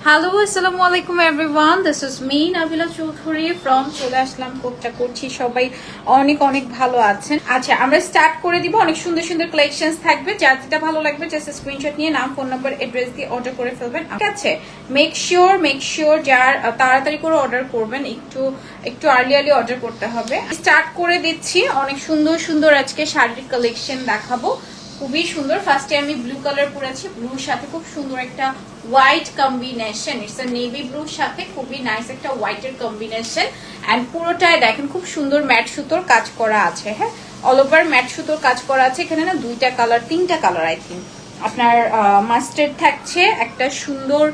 Hello আসসালামু আলাইকুম everyone, this is me Nabila Chowdhury from চলে আসলাম কোকটা করছি। সবাই অনেক অনেক ভালো আছেন। আচ্ছা, আমরা স্টার্ট করে দিব। অনেক সুন্দর সুন্দর কালেকশনস থাকবে, যার যেটা ভালো লাগবে জাস্ট স্ক্রিনশট নিয়ে নাম, ফোন নাম্বার, অ্যাড্রেস দিয়ে অর্ডার করে ফেলবেন। ঠিক আছে, মেক শিওর যার তাড়াতাড়ি করে অর্ডার করবেন, একটু আর্লি অর্ডার করতে হবে। স্টার্ট করে দিচ্ছি। অনেক সুন্দর সুন্দর আজকে শাড়ির কালেকশন দেখাবো, খুবই সুন্দর। ফার্স্টে আমি ব্লু কালার পরেছি, ব্লুর সাথে খুব সুন্দর একটা white combination. It's a navy ব্লুর সাথে খুবই নাইস একটা হোয়াইটের কম্বিনেশন। এন্ড পুরোটায় দেখেন খুব সুন্দর ম্যাট সুতোর কাজ করা আছে। হ্যাঁ, অল ওভার ম্যাট সুতোর কাজ করা আছে। এখানে না তিনটা কালার আই থিঙ্ক। আপনার মাস্টার্ড থাকছে, একটা সুন্দর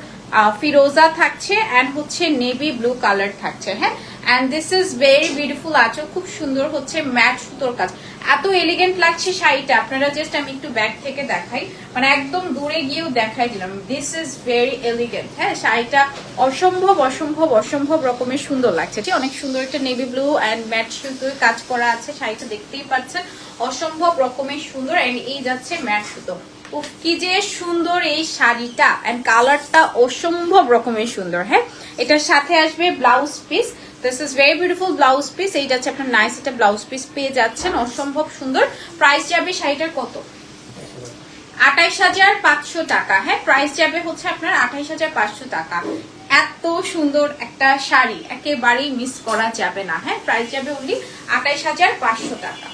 ফিরোজা থাকছে, এন্ড হচ্ছে নেভি ব্লু কালার থাকছে। হ্যাঁ, and this is very beautiful. আঁচল খুব সুন্দর হচ্ছে ম্যাট সুতোর কাজ। এত এলিগেন্ট লাগছে শাড়িটা, আপনারা জাস্ট আমি একটু ব্যাক থেকে দেখাই, মানে একদম দূরে গিয়েও দেখাই দিলাম। This is very elegant. হ্যাঁ, শাড়িটা অসম্ভব অসম্ভব অসম্ভব রকমের সুন্দর লাগছে। অনেক সুন্দর একটা নেভি ব্লু এন্ড ম্যাট সুতোর কাজ করা আছে। শাড়িটা দেখতেই পাচ্ছেন অসম্ভব রকমের সুন্দর। এন্ড এই যাচ্ছে ম্যাট সুতো। উফ, কি যে সুন্দর এই শাড়িটা, এন্ড কালারটা অসম্ভব রকমের সুন্দর। হ্যাঁ, এটার সাথে আসবে blouse piece. This is very beautiful blouse piece. এইটা হচ্ছে আপনার নাইস একটা ব্লাউজ পিস পেয়ে যাচ্ছেন, অসম্ভব সুন্দর। প্রাইস যাবে শাড়িটার কত? ২৮,৫০০ টাকা। হ্যাঁ, প্রাইস যাবে হচ্ছে আপনার ২৮,৫০০ টাকা। এত সুন্দর একটা শাড়ি একেবারেই মিস করা যাবে না। হ্যাঁ, প্রাইস যাবে অনলি ২৮,৫০০ টাকা।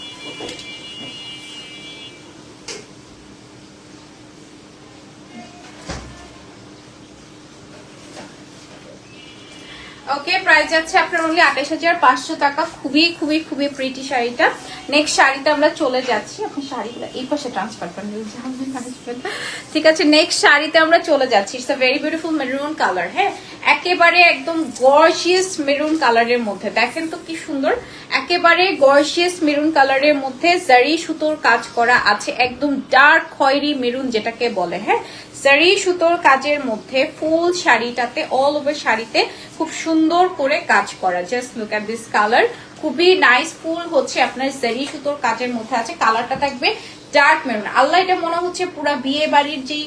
ওকে, প্রাইস যাচ্ছে আপনার অনলি ২৮,৫০০ টাকা। খুবই খুবই খুবই প্রিটি শাড়িটা। নেক্সট শাড়িটা আমরা চলে যাচ্ছি। আপনি শাড়িগুলো এই পাশে ট্রান্সফার করেন, ঠিক আছে। নেক্সট শাড়িতে আমরা চলে যাচ্ছি। It's a very beautiful maroon colour. হ্যাঁ, একেবারে একদম গর্জিয়াস মেরুন কালারের মধ্যে দেখেন তো কি সুন্দর। একেবারে গর্জিয়াস মেরুন কালারের মধ্যে জারি সুতোর কাজ করা আছে, একদম ডার্ক খয়েরি মেরুন যেটাকে বলে। হ্যাঁ, জারি সুতোর কাজের মধ্যে ফুল শাড়িটাতে, অল ওভার শাড়িতে খুব সুন্দর করে কাজ করা। Just look at this colour, খুবই নাইস। ফুল হচ্ছে আপনার জারি সুতোর কাজের মধ্যে আছে। কালারটা থাকবে ডার্ক মেরুন। আল্লাহ, এটা মনে হচ্ছে পুরা বিয়ে বাড়ির যেই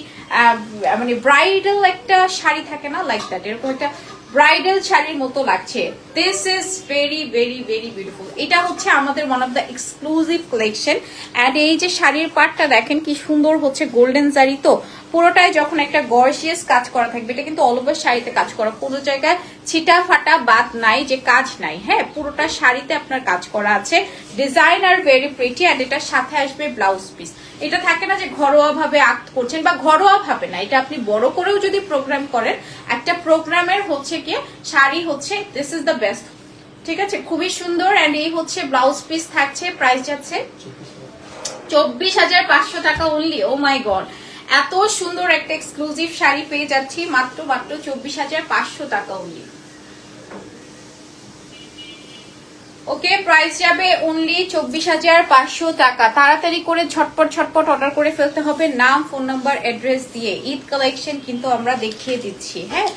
মানে ব্রাইডাল একটা শাড়ি থাকে না, লাইক দ্যাট, এরকম একটা ব্রাইডাল শাড়ির মতো লাগছে। This is very very very beautiful. এটা হচ্ছে আমাদের one of the exclusive collection. And এই যে শাড়ির পাটটা দেখেন কি সুন্দর হচ্ছে, গোল্ডেন জারি তো পুরোটায় যখন একটা গর্জিয়াস কাজ করা থাকবে। এটা কিন্তু অল ওভার শাড়িতে কাজ করা, কোনো জায়গায় ছিটা ফাটা বাদ নাই, যে কাজ নাই। হ্যাঁ, পুরোটা শাড়িতে আপনার কাজ করা আছে। Design are very pretty. And এটার সাথে আসবে ব্লাউজ পিস। এটা থাকে না যে ঘরোয়া ভাবে আক্ট করছেন, বা ঘরোয়া ভাবে না, এটা আপনি বড় করেও যদি প্রোগ্রাম করেন, একটা প্রোগ্রামের হচ্ছে কি শাড়ি হচ্ছে দিস ইজ দ্য বেস্ট। ঠিক আছে, খুবই সুন্দর। এন্ড এই হচ্ছে ব্লাউজ পিস থাকছে। প্রাইস যাচ্ছে 24,500 টাকা অনলি। ও মাই গড, এত সুন্দর একটা এক্সক্লুসিভ শাড়ি পেয়ে যাচ্ছি মাত্র 24,500 টাকা অনলি। ওকে, প্রাইস যাবে অনলি 24,500 টাকা। তাড়াতাড়ি করে ঝটপট অর্ডার করে ফেলতে হবে, নাম, ফোন নাম্বার, অ্যাড্রেস দিয়ে। ঈদ কালেকশন কিন্তু আমরা দেখিয়ে দিচ্ছি। হ্যাঁ,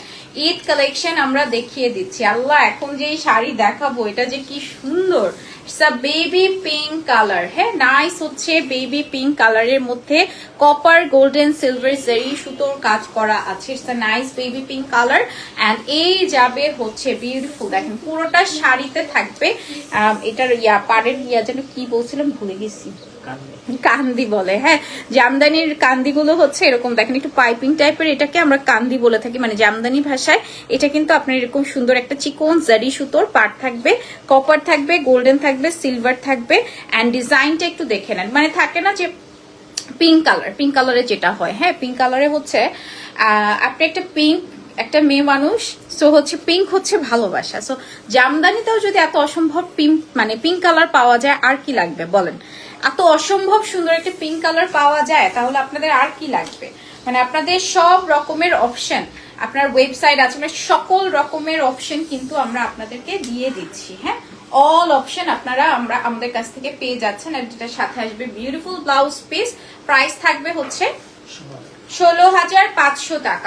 ঈদ কালেকশন আমরা দেখিয়ে দিচ্ছি। আল্লাহ, এখন যে শাড়ি দেখাবো এটা যে কি সুন্দর। It's a baby pink colour. হ্যাঁ, নাইস হচ্ছে বেবি পিঙ্ক কালারের মধ্যে কপার গোল্ডেন সিলভার জারি সুতোর কাজ করা আছে। It's a nice baby pink colour. And এই যাবে হচ্ছে বিউটিফুল, দেখেন পুরোটা শাড়িতে থাকবে। এটার পাড়ের যেন কি বলছিলাম ভুলে গেছি, কান্দি বলে। হ্যাঁ, জামদানির কান্দিগুলো হচ্ছে এরকম দেখেন, একটু পাইপিং টাইপের। এটাকে আমরা কান্দি বলে থাকি, মানে জামদানি ভাষায়। এটা কিন্তু আপনার এরকম সুন্দর একটা চিকন জারি সুতোর পাট থাকবে, কপার থাকবে, গোল্ডেন থাকবে, সিলভার থাকবে। অ্যান্ড ডিজাইনটা একটু দেখে নেন, মানে থাকে না যে পিঙ্ক কালারে যেটা হয়। হ্যাঁ, পিঙ্ক কালারে হচ্ছে আপনি একটা মেয়ে মানুষ, সো হচ্ছে পিঙ্ক হচ্ছে ভালোবাসা। সো জামদানিতেও যদি এত অসম্ভব পিঙ্ক কালার পাওয়া যায়, আর কি লাগবে বলেন? এত অসম্ভব সুন্দর একটা পিঙ্ক কালার পাওয়া যায়, তাহলে আপনাদের আর কি লাগবে? মানে আপনাদের সব রকমের অপশন আপনার ওয়েবসাইট আছে, মানে সকল রকমের অপশন কিন্তু আমরা আপনাদেরকে দিয়ে দিচ্ছি। হ্যাঁ, অল অপশন আমরা আমাদের কাছ থেকে পেয়ে যাচ্ছেন। আর যেটার সাথে আসবে বিউটিফুল ব্লাউজ পিস। প্রাইস থাকবে হচ্ছে 16,500 টাকা।